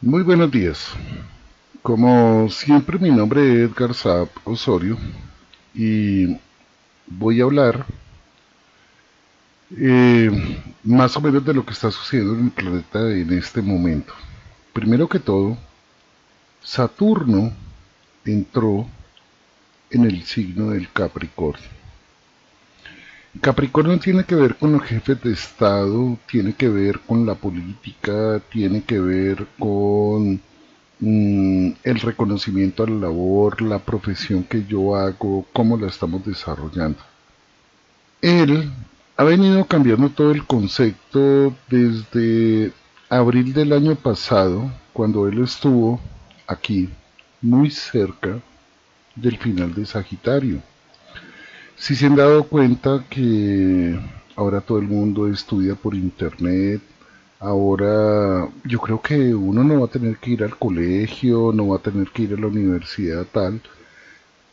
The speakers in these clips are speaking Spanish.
Muy buenos días. Como siempre, mi nombre es Edgar Saab Osorio y voy a hablar más o menos de lo que está sucediendo en el planeta en este momento. Primero que todo, Saturno entró en el signo del Capricornio. Capricornio tiene que ver con los jefes de Estado, tiene que ver con la política, tiene que ver con el reconocimiento a la labor, la profesión que yo hago, cómo la estamos desarrollando. Él ha venido cambiando todo el concepto desde abril del año pasado, cuando él estuvo aquí, muy cerca del final de Sagitario. Si se han dado cuenta que ahora todo el mundo estudia por internet, ahora yo creo que uno no va a tener que ir al colegio, no va a tener que ir a la universidad tal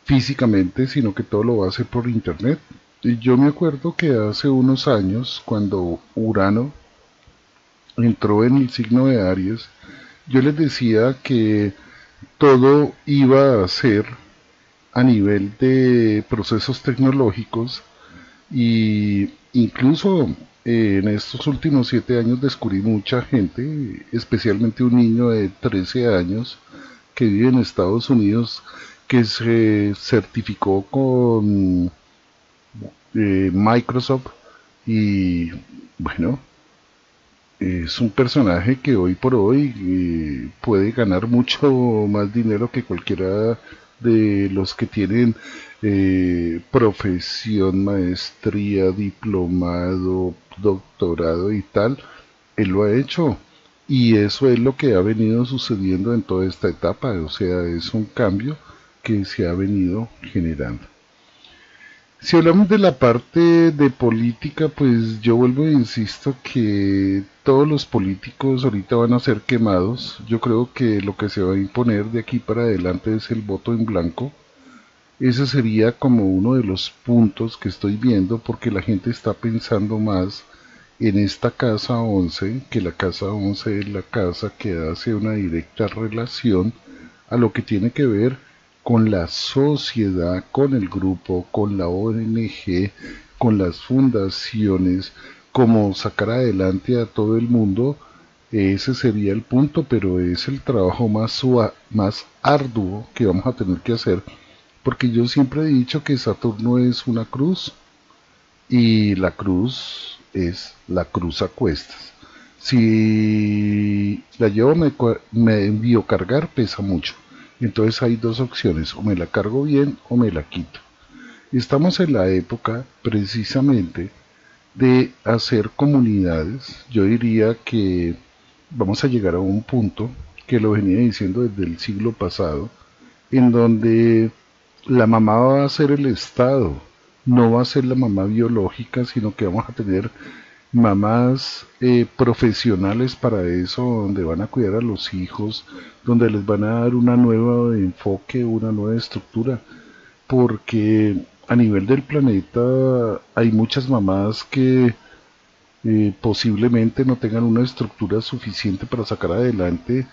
físicamente, sino que todo lo va a hacer por internet. Y yo me acuerdo que hace unos años, cuando Urano entró en el signo de Aries, yo les decía que todo iba a ser a nivel de procesos tecnológicos y incluso en estos últimos 7 años descubrí mucha gente, especialmente un niño de 13 años que vive en Estados Unidos, que se certificó con Microsoft y bueno, es un personaje que hoy por hoy puede ganar mucho más dinero que cualquiera de los que tienen profesión, maestría, diplomado, doctorado y tal. Él lo ha hecho. Y eso es lo que ha venido sucediendo en toda esta etapa. O sea, es un cambio que se ha venido generando. Si hablamos de la parte de política, pues yo vuelvo e insisto que todos los políticos ahorita van a ser quemados. Yo creo que lo que se va a imponer de aquí para adelante es el voto en blanco. Ese sería como uno de los puntos que estoy viendo porque la gente está pensando más en esta casa 11, que la casa 11 es la casa que hace una directa relación a lo que tiene que ver con la sociedad, con el grupo, con la ONG, con las fundaciones, como sacar adelante a todo el mundo. Ese sería el punto, pero es el trabajo más arduo que vamos a tener que hacer, porque yo siempre he dicho que Saturno es una cruz y la cruz es la cruz a cuestas. Si la llevo me envío cargar, pesa mucho. Entonces hay dos opciones, o me la cargo bien o me la quito. Estamos en la época precisamente de hacer comunidades. Yo diría que vamos a llegar a un punto que lo venía diciendo desde el siglo pasado, en donde la mamá va a ser el Estado, no va a ser la mamá biológica, sino que vamos a tener mamás profesionales para eso, donde van a cuidar a los hijos, donde les van a dar una nueva enfoque, una nueva estructura, porque a nivel del planeta hay muchas mamás que posiblemente no tengan una estructura suficiente para sacar adelante.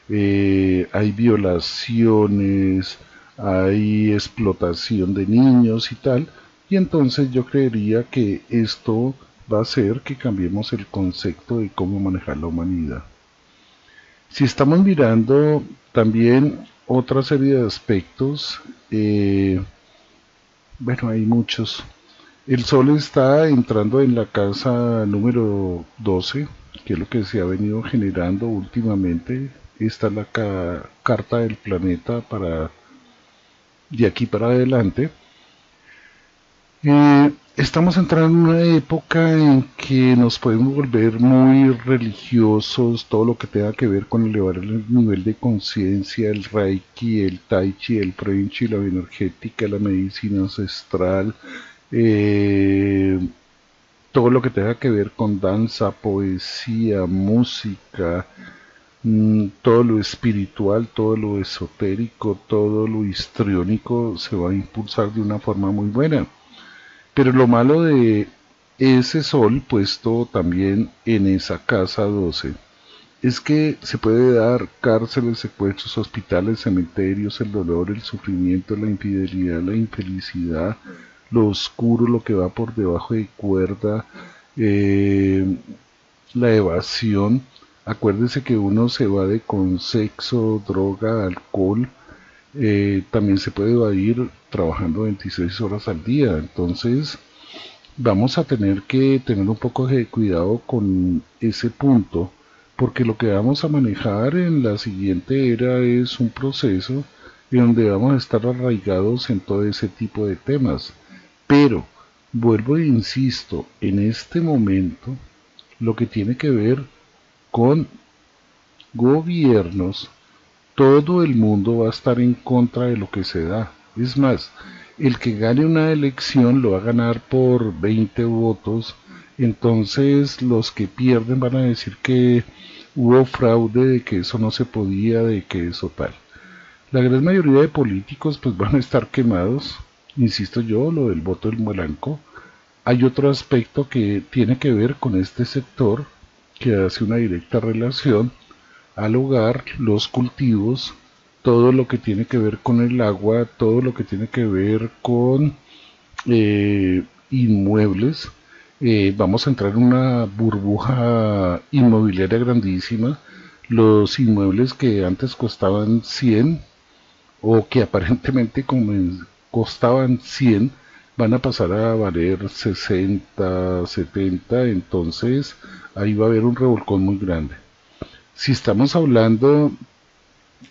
Hay violaciones, hay explotación de niños y tal, y entonces yo creería que esto va a hacer que cambiemos el concepto de cómo manejar la humanidad. Si estamos mirando también otra serie de aspectos, bueno, hay muchos. El Sol está entrando en la casa número 12, que es lo que se ha venido generando últimamente. Esta es la carta del planeta para de aquí para adelante. Estamos entrando en una época en que nos podemos volver muy religiosos, todo lo que tenga que ver con elevar el nivel de conciencia, el Reiki, el Tai Chi, el Feng Shui, la bioenergética, la medicina ancestral, eh, todo lo que tenga que ver con danza, poesía, música, todo lo espiritual, todo lo esotérico, todo lo histriónico se va a impulsar de una forma muy buena. Pero lo malo de ese sol puesto también en esa casa 12 es que se puede dar cárceles, secuestros, hospitales, cementerios, el dolor, el sufrimiento, la infidelidad, la infelicidad, lo oscuro, lo que va por debajo de cuerda, eh, la evasión. Acuérdese que uno se evade con sexo, droga, alcohol. También se puede evadir trabajando 26 horas al día. Entonces, vamos a tener que tener un poco de cuidado con ese punto, porque lo que vamos a manejar en la siguiente era es un proceso en donde vamos a estar arraigados en todo ese tipo de temas. Pero, vuelvo e insisto, en este momento, lo que tiene que ver con gobiernos, todo el mundo va a estar en contra de lo que se da. Es más, el que gane una elección lo va a ganar por 20 votos, entonces los que pierden van a decir que hubo fraude, de que eso no se podía, de que eso tal. La gran mayoría de políticos pues van a estar quemados, insisto yo, lo del voto del blanco. Hay otro aspecto que tiene que ver con este sector que hace una directa relación al hogar, los cultivos, todo lo que tiene que ver con el agua, todo lo que tiene que ver con inmuebles. Vamos a entrar en una burbuja inmobiliaria grandísima. Los inmuebles que antes costaban 100 o que aparentemente costaban 100 van a pasar a valer 60, 70, entonces ahí va a haber un revolcón muy grande. Si estamos hablando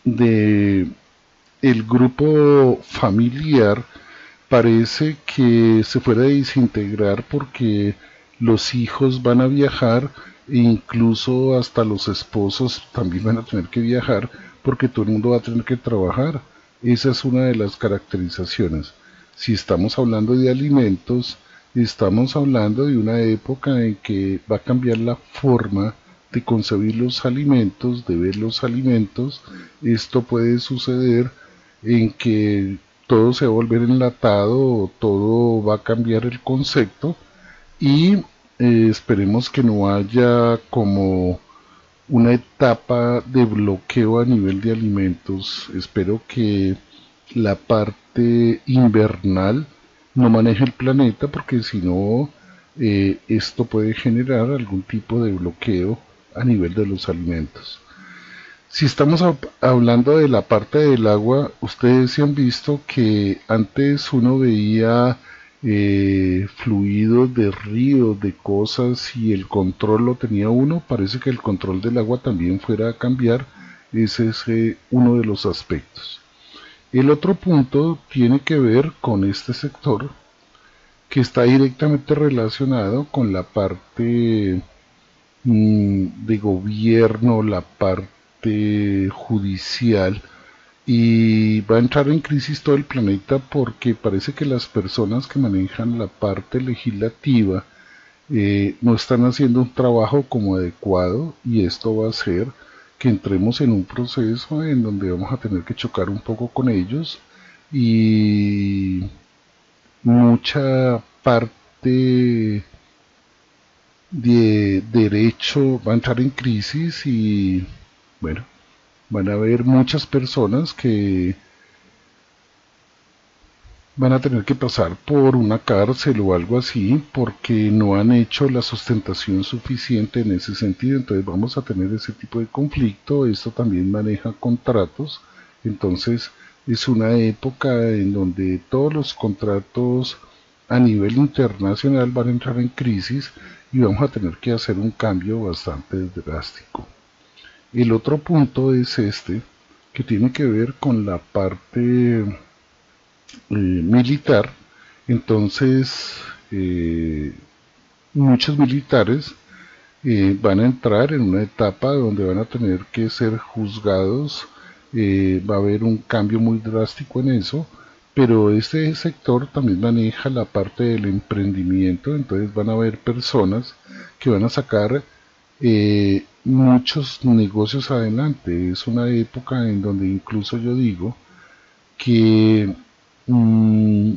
de el grupo familiar, parece que se fuera a desintegrar porque los hijos van a viajar e incluso hasta los esposos también van a tener que viajar porque todo el mundo va a tener que trabajar. Esa es una de las caracterizaciones. Si estamos hablando de alimentos, estamos hablando de una época en que va a cambiar la forma de concebir los alimentos, de ver los alimentos. Esto puede suceder en que todo se va a volver enlatado, todo va a cambiar el concepto y esperemos que no haya como una etapa de bloqueo a nivel de alimentos. Espero que la parte invernal no maneje el planeta porque si no esto puede generar algún tipo de bloqueo a nivel de los alimentos. Si estamos hablando de la parte del agua, ustedes se han visto que antes uno veía fluidos de ríos, de cosas y el control lo tenía uno. Parece que el control del agua también fuera a cambiar. Ese es uno de los aspectos. El otro punto tiene que ver con este sector que está directamente relacionado con la parte de gobierno, la parte judicial y va a entrar en crisis todo el planeta porque parece que las personas que manejan la parte legislativa no están haciendo un trabajo como adecuado y esto va a hacer que entremos en un proceso en donde vamos a tener que chocar un poco con ellos y mucha parte de derecho va a entrar en crisis y bueno, van a haber muchas personas que van a tener que pasar por una cárcel o algo así porque no han hecho la sustentación suficiente en ese sentido, entonces vamos a tener ese tipo de conflicto. Esto también maneja contratos, entonces es una época en donde todos los contratos a nivel internacional van a entrar en crisis y vamos a tener que hacer un cambio bastante drástico. El otro punto es este, que tiene que ver con la parte militar. Entonces, muchos militares van a entrar en una etapa donde van a tener que ser juzgados. Va a haber un cambio muy drástico en eso, pero este sector también maneja la parte del emprendimiento, entonces van a haber personas que van a sacar muchos negocios adelante. Es una época en donde incluso yo digo que mmm,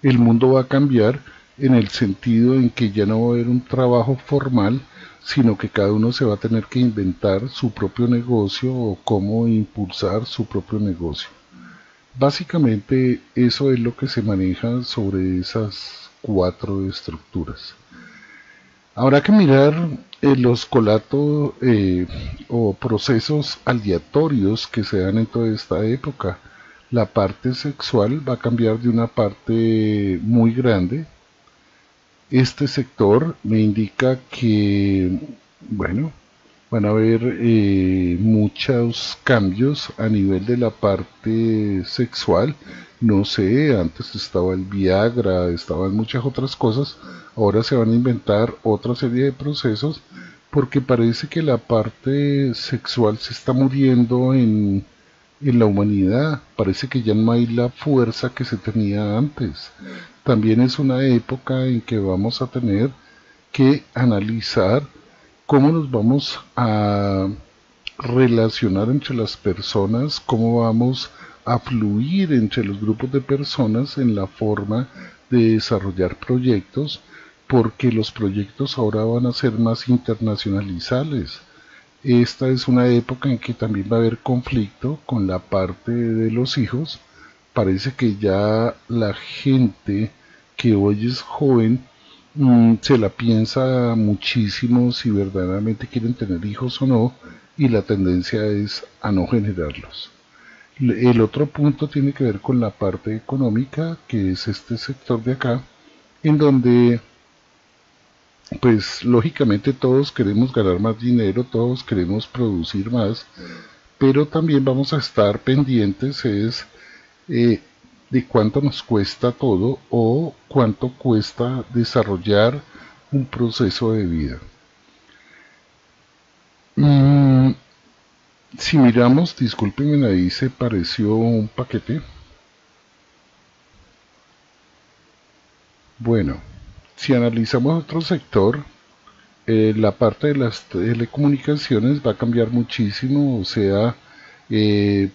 el mundo va a cambiar en el sentido en que ya no va a haber un trabajo formal, sino que cada uno se va a tener que inventar su propio negocio o cómo impulsar su propio negocio. Básicamente eso es lo que se maneja sobre esas cuatro estructuras. Habrá que mirar los colatos o procesos aleatorios que se dan en toda esta época. La parte sexual va a cambiar de una parte muy grande. Este sector me indica que, bueno, van a haber muchos cambios a nivel de la parte sexual. No sé, antes estaba el Viagra, estaban muchas otras cosas. Ahora se van a inventar otra serie de procesos porque parece que la parte sexual se está muriendo en la humanidad. Parece que ya no hay la fuerza que se tenía antes. También es una época en que vamos a tener que analizar cómo nos vamos a relacionar entre las personas, cómo vamos a fluir entre los grupos de personas en la forma de desarrollar proyectos, porque los proyectos ahora van a ser más internacionalizales. Esta es una época en que también va a haber conflicto con la parte de los hijos. Parece que ya la gente que hoy es joven se la piensa muchísimo si verdaderamente quieren tener hijos o no, y la tendencia es a no generarlos. El otro punto tiene que ver con la parte económica, que es este sector de acá, en donde pues lógicamente todos queremos ganar más dinero, todos queremos producir más, pero también vamos a estar pendientes es eh, de cuánto nos cuesta todo o cuánto cuesta desarrollar un proceso de vida. Mm, si miramos, discúlpenme, ahí se pareció un paquete. Bueno, si analizamos otro sector, la parte de las telecomunicaciones va a cambiar muchísimo, o sea,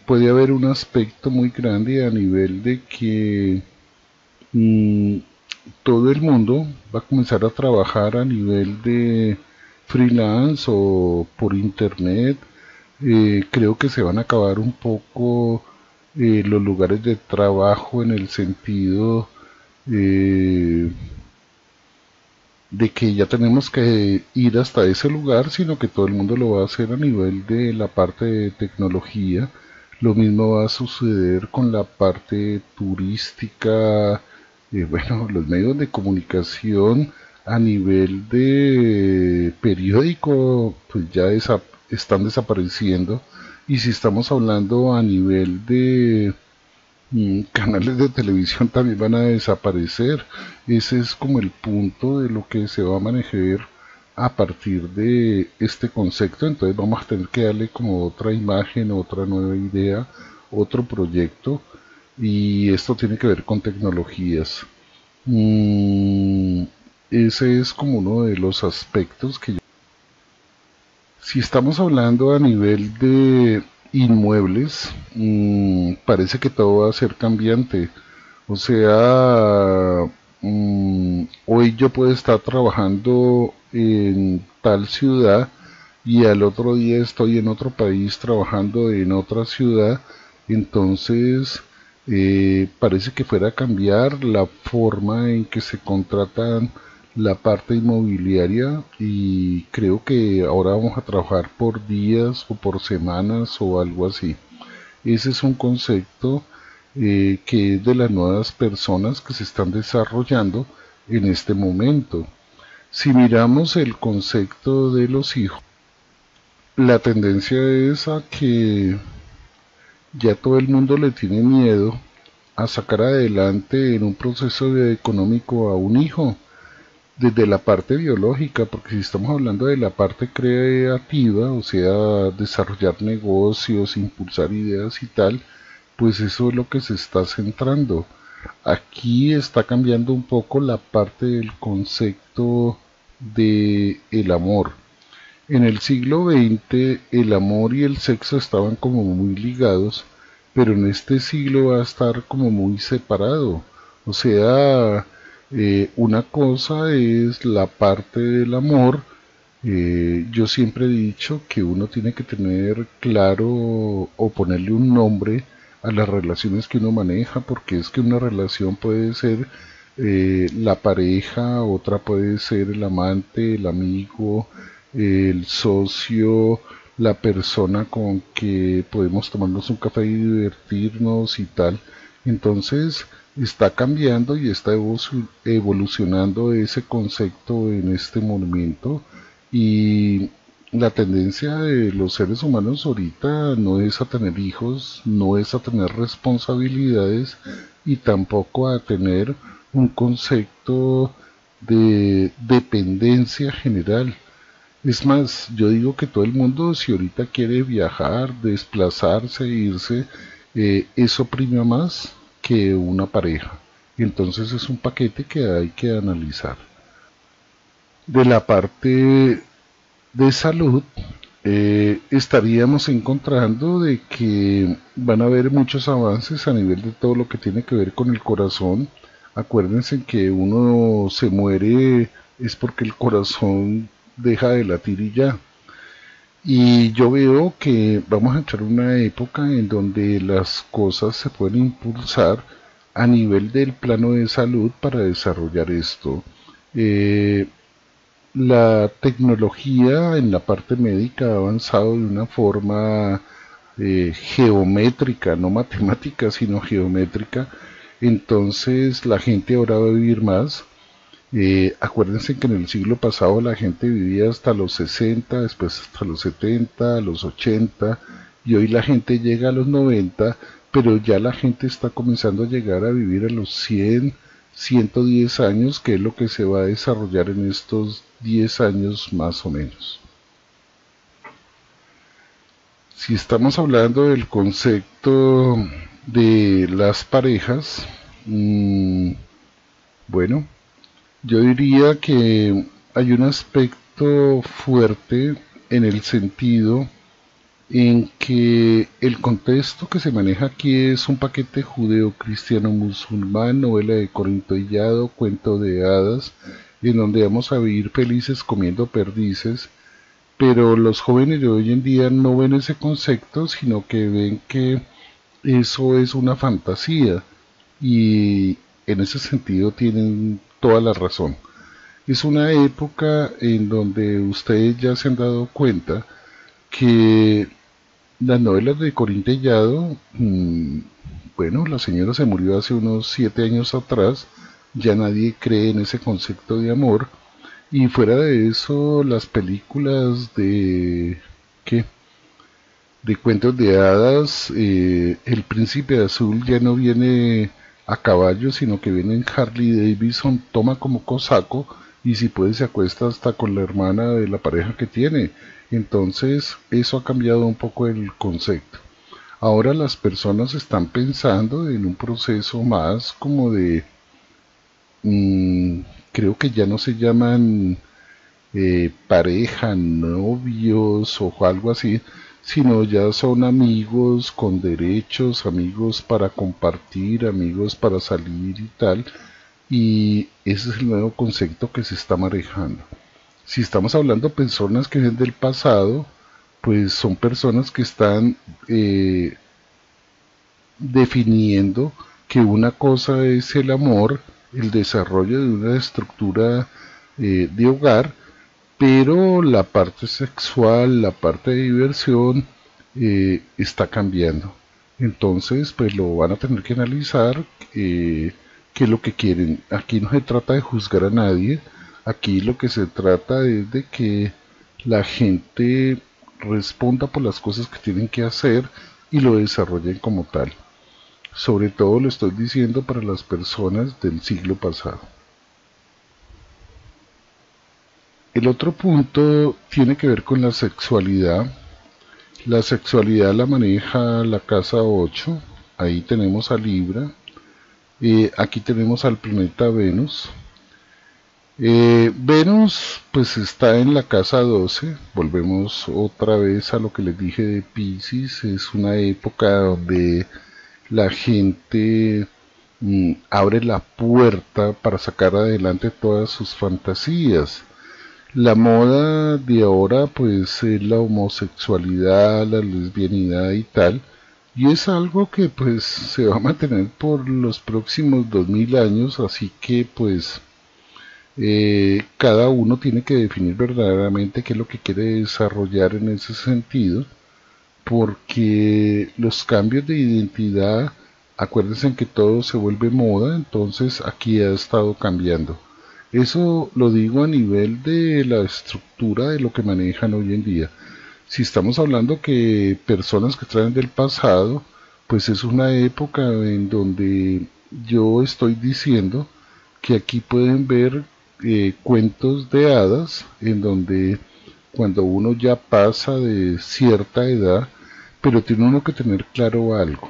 puede haber un aspecto muy grande a nivel de que mm, todo el mundo va a comenzar a trabajar a nivel de freelance o por internet. Creo que se van a acabar un poco los lugares de trabajo en el sentido eh, de que ya tenemos que ir hasta ese lugar, sino que todo el mundo lo va a hacer a nivel de la parte de tecnología. Lo mismo va a suceder con la parte turística, bueno, los medios de comunicación a nivel de periódico, pues ya están desapareciendo. Y si estamos hablando a nivel de canales de televisión también van a desaparecer. Ese es como el punto de lo que se va a manejar a partir de este concepto. Entonces vamos a tener que darle como otra imagen, otra nueva idea, otro proyecto. Y esto tiene que ver con tecnologías. Mm, ese es como uno de los aspectos que si estamos hablando a nivel de inmuebles, parece que todo va a ser cambiante. O sea, hoy yo puedo estar trabajando en tal ciudad y al otro día estoy en otro país trabajando en otra ciudad. Entonces, parece que fuera a cambiar la forma en que se contratan la parte inmobiliaria, y creo que ahora vamos a trabajar por días o por semanas o algo así. Ese es un concepto que es de las nuevas personas que se están desarrollando en este momento. Si miramos el concepto de los hijos, la tendencia es a que ya todo el mundo le tiene miedo a sacar adelante en un proceso económico a un hijo, desde la parte biológica, porque si estamos hablando de la parte creativa, o sea, desarrollar negocios, impulsar ideas y tal, pues eso es lo que se está centrando. Aquí está cambiando un poco la parte del concepto de el amor. En el siglo XX el amor y el sexo estaban como muy ligados, pero en este siglo va a estar como muy separado. O sea, Una cosa es la parte del amor. Yo siempre he dicho que uno tiene que tener claro o ponerle un nombre a las relaciones que uno maneja, porque es que una relación puede ser la pareja, otra puede ser el amante, el amigo, el socio, la persona con que podemos tomarnos un café y divertirnos y tal. Entonces está cambiando y está evolucionando ese concepto en este momento, y la tendencia de los seres humanos ahorita no es a tener hijos, no es a tener responsabilidades y tampoco a tener un concepto de dependencia general. Es más, yo digo que todo el mundo, si ahorita quiere viajar, desplazarse, irse, eso prima más que una pareja. Entonces es un paquete que hay que analizar. De la parte de salud, estaríamos encontrando de que van a haber muchos avances a nivel de todo lo que tiene que ver con el corazón. Acuérdense que uno se muere es porque el corazón deja de latir y ya. Y yo veo que vamos a entrar en una época en donde las cosas se pueden impulsar a nivel del plano de salud para desarrollar esto. Eh, la tecnología en la parte médica ha avanzado de una forma geométrica, no matemática, sino geométrica. Entonces la gente ahora va a vivir más. Acuérdense que en el siglo pasado la gente vivía hasta los 60, después hasta los 70, los 80, y hoy la gente llega a los 90, pero ya la gente está comenzando a llegar a vivir a los 100, 110 años, que es lo que se va a desarrollar en estos 10 años más o menos. Si estamos hablando del concepto de las parejas, bueno, yo diría que hay un aspecto fuerte en el sentido en que el contexto que se maneja aquí es un paquete judeo-cristiano-musulmán, novela de Corinto Illado, cuento de hadas, en donde vamos a vivir felices comiendo perdices, pero los jóvenes de hoy en día no ven ese concepto, sino que ven que eso es una fantasía, y en ese sentido tienen toda la razón. Es una época en donde ustedes ya se han dado cuenta que las novelas de Corín Tellado, bueno, la señora se murió hace unos 7 años atrás, ya nadie cree en ese concepto de amor, y fuera de eso, las películas de, ¿qué? De cuentos de hadas, el príncipe azul ya no viene a caballo, sino que viene en Harley Davidson, toma como cosaco, y si puede se acuesta hasta con la hermana de la pareja que tiene. Entonces eso ha cambiado un poco el concepto. Ahora las personas están pensando en un proceso más como de, mm, creo que ya no se llaman pareja, novios o algo así, sino ya son amigos con derechos, amigos para compartir, amigos para salir y tal, y ese es el nuevo concepto que se está manejando. Si estamos hablando de personas que vienen del pasado, pues son personas que están definiendo que una cosa es el amor, el desarrollo de una estructura de hogar, pero la parte sexual, la parte de diversión está cambiando. Entonces, pues lo van a tener que analizar, qué es lo que quieren. Aquí no se trata de juzgar a nadie, aquí lo que se trata es de que la gente responda por las cosas que tienen que hacer y lo desarrollen como tal. Sobre todo lo estoy diciendo para las personas del siglo pasado. El otro punto tiene que ver con la sexualidad. La sexualidad la maneja la casa 8. Ahí tenemos a Libra. Aquí tenemos al planeta Venus. Venus pues está en la casa 12. Volvemos otra vez a lo que les dije de Pisces. Es una época donde la gente abre la puerta para sacar adelante todas sus fantasías. La moda de ahora pues es la homosexualidad, la lesbianidad y tal, y es algo que pues se va a mantener por los próximos 2000 años, así que pues cada uno tiene que definir verdaderamente qué es lo que quiere desarrollar en ese sentido, porque los cambios de identidad, acuérdense que todo se vuelve moda, entonces aquí ha estado cambiando. Eso lo digo a nivel de la estructura de lo que manejan hoy en día. Si estamos hablando que personas que traen del pasado, pues es una época en donde yo estoy diciendo que aquí pueden ver cuentos de hadas en donde cuando uno ya pasa de cierta edad, pero tiene uno que tener claro algo.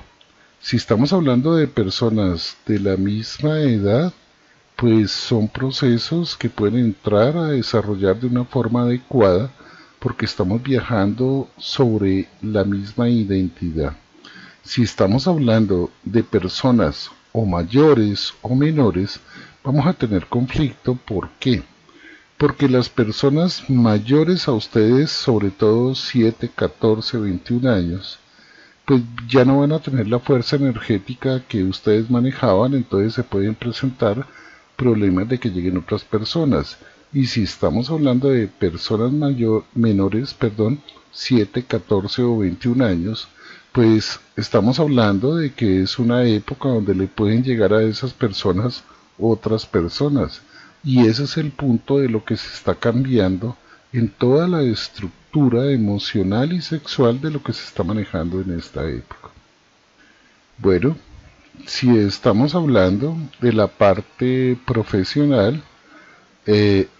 Si estamos hablando de personas de la misma edad, pues son procesos que pueden entrar a desarrollar de una forma adecuada porque estamos viajando sobre la misma identidad. Si estamos hablando de personas o mayores o menores, vamos a tener conflicto. ¿Por qué? Porque las personas mayores a ustedes, sobre todo 7, 14, 21 años, pues ya no van a tener la fuerza energética que ustedes manejaban, entonces se pueden presentar problemas de que lleguen otras personas. Y si estamos hablando de personas menores, 7, 14 o 21 años, pues estamos hablando de que es una época donde le pueden llegar a esas personas otras personas. Y ese es el punto de lo que se está cambiando en toda la estructura emocional y sexual de lo que se está manejando en esta época. Bueno, si estamos hablando de la parte profesional,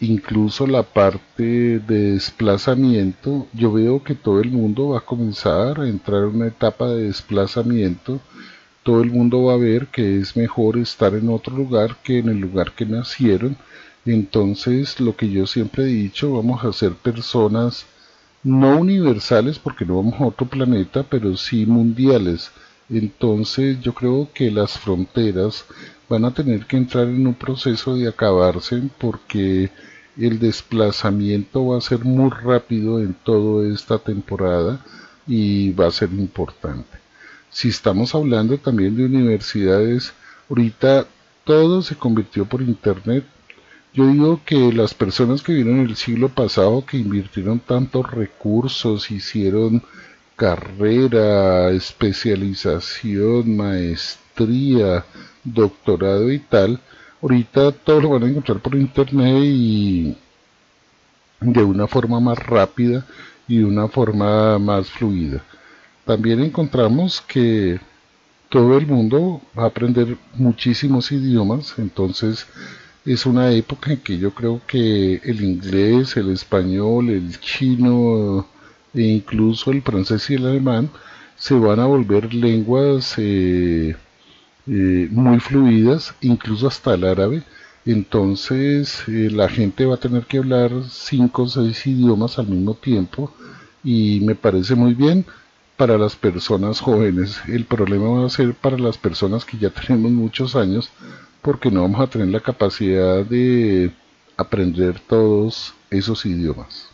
incluso la parte de desplazamiento, yo veo que todo el mundo va a comenzar a entrar en una etapa de desplazamiento. Todo el mundo va a ver que es mejor estar en otro lugar que en el lugar que nacieron. Entonces, lo que yo siempre he dicho, vamos a ser personas no universales porque no vamos a otro planeta, pero sí mundiales. Entonces, yo creo que las fronteras van a tener que entrar en un proceso de acabarse porque el desplazamiento va a ser muy rápido en toda esta temporada y va a ser importante. Si estamos hablando también de universidades, ahorita todo se convirtió por internet. Yo digo que las personas que vieron el siglo pasado, que invirtieron tantos recursos, hicieron carrera, especialización, maestría, doctorado y tal, ahorita todo lo van a encontrar por internet y de una forma más rápida y de una forma más fluida. También encontramos que todo el mundo va a aprender muchísimos idiomas, entonces es una época en que yo creo que el inglés, el español, el chino e incluso el francés y el alemán se van a volver lenguas muy fluidas, incluso hasta el árabe. Entonces la gente va a tener que hablar 5 o 6 idiomas al mismo tiempo y me parece muy bien para las personas jóvenes. El problema va a ser para las personas que ya tenemos muchos años porque no vamos a tener la capacidad de aprender todos esos idiomas.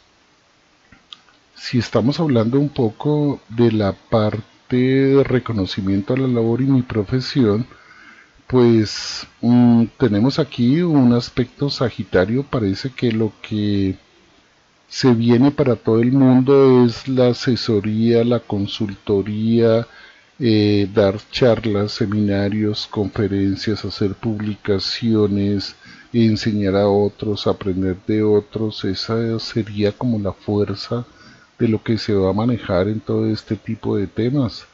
Si estamos hablando un poco de la parte de reconocimiento a la labor y mi profesión, pues tenemos aquí un aspecto sagitario. Parece que lo que se viene para todo el mundo es la asesoría, la consultoría, dar charlas, seminarios, conferencias, hacer publicaciones, enseñar a otros, aprender de otros. Esa sería como la fuerza de lo que se va a manejar en todo este tipo de temas.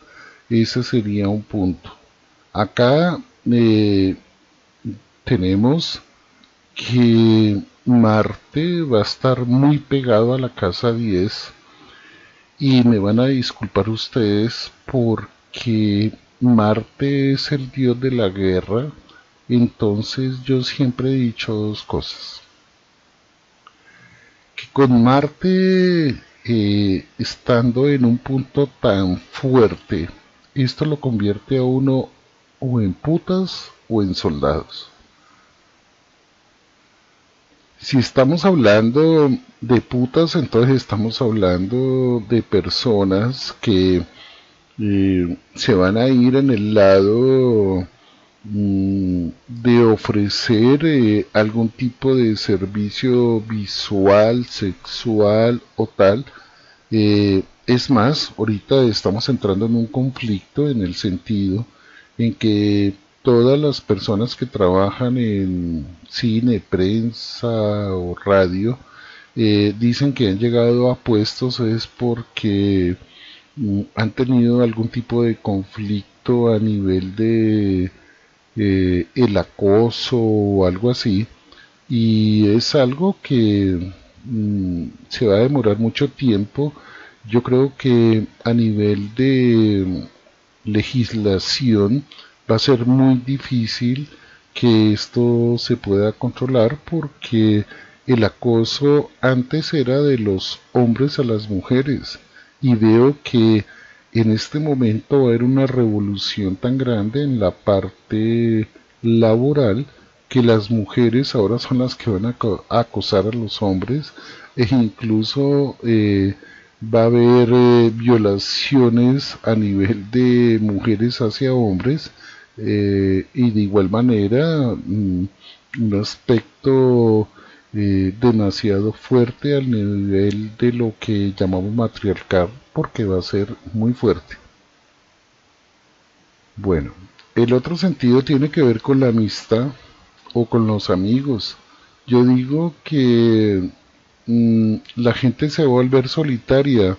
Ese sería un punto. Acá tenemos que Marte va a estar muy pegado a la casa 10 y me van a disculpar ustedes porque Marte es el dios de la guerra. Entonces yo siempre he dicho dos cosas: que con Marte estando en un punto tan fuerte, esto lo convierte a uno o en putas o en soldados. Si estamos hablando de putas, entonces estamos hablando de personas que se van a ir en el lado de ofrecer algún tipo de servicio visual, sexual o tal. Es más, ahorita estamos entrando en un conflicto en el sentido en que todas las personas que trabajan en cine, prensa o radio dicen que han llegado a puestos es porque han tenido algún tipo de conflicto a nivel de el acoso o algo así, y es algo que se va a demorar mucho tiempo. Yo creo que a nivel de legislación va a ser muy difícil que esto se pueda controlar, porque el acoso antes era de los hombres a las mujeres, y veo que en este momento va a haber una revolución tan grande en la parte laboral que las mujeres ahora son las que van a acosar a los hombres, e incluso va a haber violaciones a nivel de mujeres hacia hombres, y de igual manera un aspecto demasiado fuerte al nivel de lo que llamamos matriarcado, porque va a ser muy fuerte. Bueno, el otro sentido tiene que ver con la amistad o con los amigos. Yo digo que la gente se va a volver solitaria.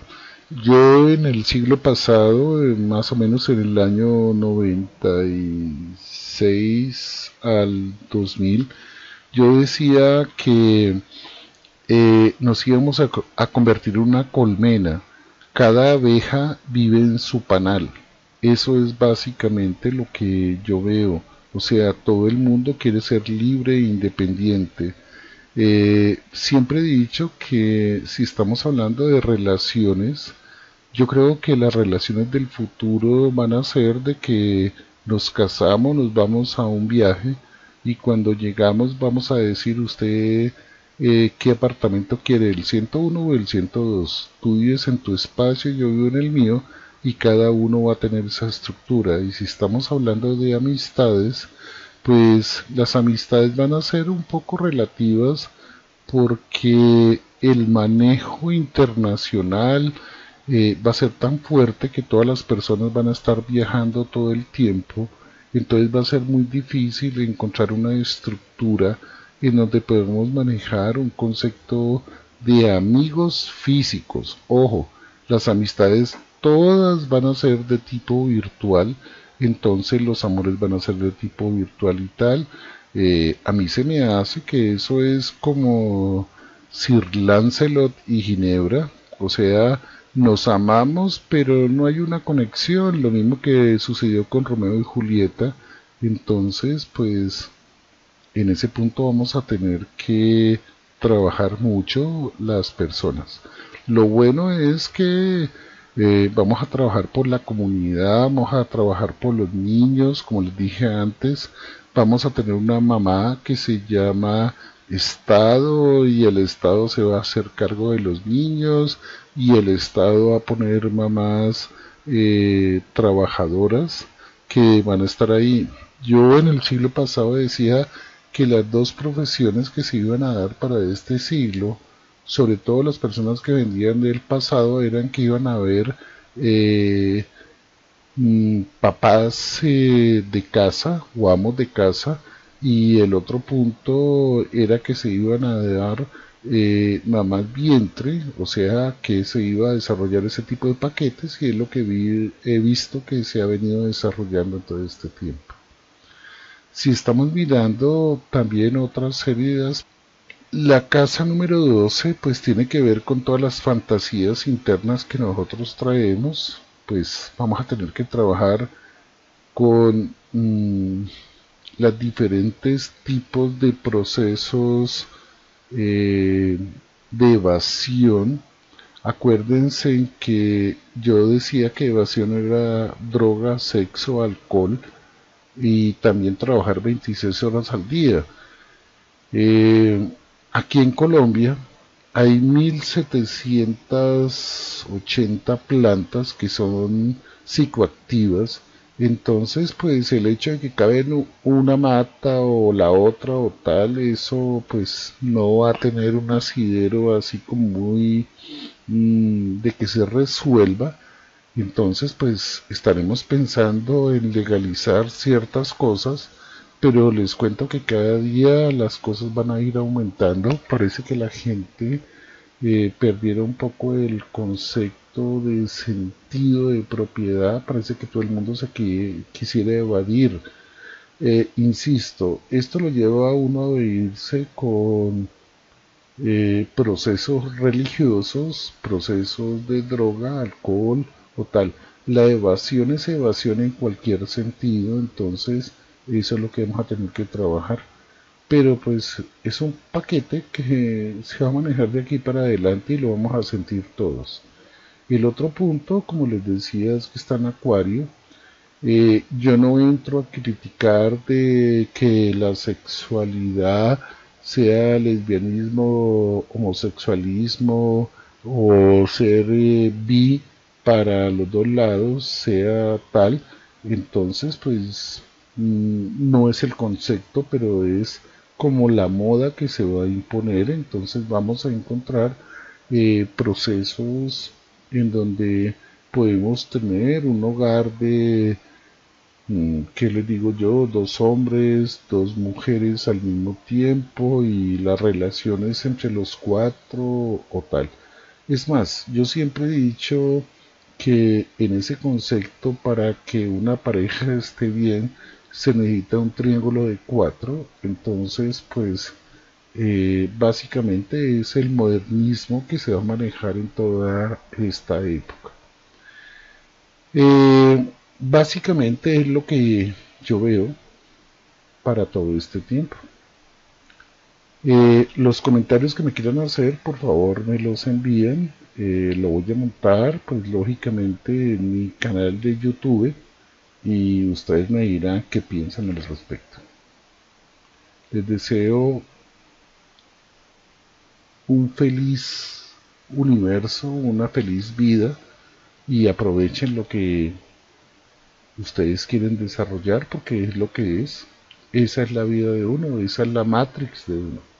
Yo en el siglo pasado, más o menos en el año 96 al 2000, yo decía que nos íbamos a convertir en una colmena. Cada abeja vive en su panal. Eso es básicamente lo que yo veo. O sea, todo el mundo quiere ser libre e independiente. Siempre he dicho que si estamos hablando de relaciones, yo creo que las relaciones del futuro van a ser de que nos casamos, nos vamos a un viaje, y cuando llegamos vamos a decir: usted qué apartamento quiere, el 101 o el 102. Tú vives en tu espacio, yo vivo en el mío, y cada uno va a tener esa estructura. Y si estamos hablando de amistades, pues las amistades van a ser un poco relativas, porque el manejo internacional va a ser tan fuerte que todas las personas van a estar viajando todo el tiempo. Entonces va a ser muy difícil encontrar una estructura en donde podemos manejar un concepto de amigos físicos. Ojo, las amistades todas van a ser de tipo virtual, entonces los amores van a ser de tipo virtual y tal. A mí se me hace que eso es como Sir Lancelot y Ginebra, o sea, nos amamos pero no hay una conexión, lo mismo que sucedió con Romeo y Julieta. Entonces, pues en ese punto vamos a tener que trabajar mucho las personas. Lo bueno es que vamos a trabajar por la comunidad, vamos a trabajar por los niños, como les dije antes. Vamos a tener una mamá que se llama Estado, y el Estado se va a hacer cargo de los niños, y el Estado va a poner mamás trabajadoras que van a estar ahí. Yo en el siglo pasado decía que las dos profesiones que se iban a dar para este siglo, sobre todo las personas que vendían del pasado, eran que iban a haber eh, papás de casa o amos de casa, y el otro punto era que se iban a dar mamás vientre, o sea que se iba a desarrollar ese tipo de paquetes, y es lo que he visto que se ha venido desarrollando todo este tiempo. Si estamos mirando también otras heridas, la casa número 12 pues tiene que ver con todas las fantasías internas que nosotros traemos. Pues vamos a tener que trabajar con los diferentes tipos de procesos de evasión. Acuérdense que yo decía que evasión era droga, sexo, alcohol. y también trabajar 26 horas al día. Eh, Aquí en Colombia hay 1780 plantas que son psicoactivas. Entonces, pues el hecho de que cabe en una mata o la otra o tal, eso pues no va a tener un asidero así como muy de que se resuelva. Entonces, pues estaremos pensando en legalizar ciertas cosas, pero les cuento que cada día las cosas van a ir aumentando. Parece que la gente perdiera un poco el concepto de sentido de propiedad. Parece que todo el mundo quisiera evadir. Insisto, esto lo lleva a uno a irse con procesos religiosos, procesos de droga, alcohol o tal. La evasión es evasión en cualquier sentido, entonces eso es lo que vamos a tener que trabajar. Pero pues es un paquete que se va a manejar de aquí para adelante y lo vamos a sentir todos. El otro punto, como les decía, es que está en Acuario. Yo no entro a criticar de que la sexualidad sea lesbianismo, homosexualismo o ser bi para los dos lados, sea tal. Entonces, pues no es el concepto, pero es como la moda que se va a imponer. Entonces vamos a encontrar procesos en donde podemos tener un hogar de ¿qué les digo yo? Dos hombres, dos mujeres al mismo tiempo y las relaciones entre los cuatro o tal. Es más, yo siempre he dicho que en ese concepto para que una pareja esté bien se necesita un triángulo de cuatro. Entonces, pues básicamente es el modernismo que se va a manejar en toda esta época. Básicamente es lo que yo veo para todo este tiempo. Los comentarios que me quieran hacer, por favor, me los envían. Lo voy a montar, pues lógicamente, en mi canal de YouTube y ustedes me dirán qué piensan al respecto. Les deseo un feliz universo, una feliz vida y aprovechen lo que ustedes quieren desarrollar porque es lo que es. Esa es la vida de uno, esa es la Matrix de uno.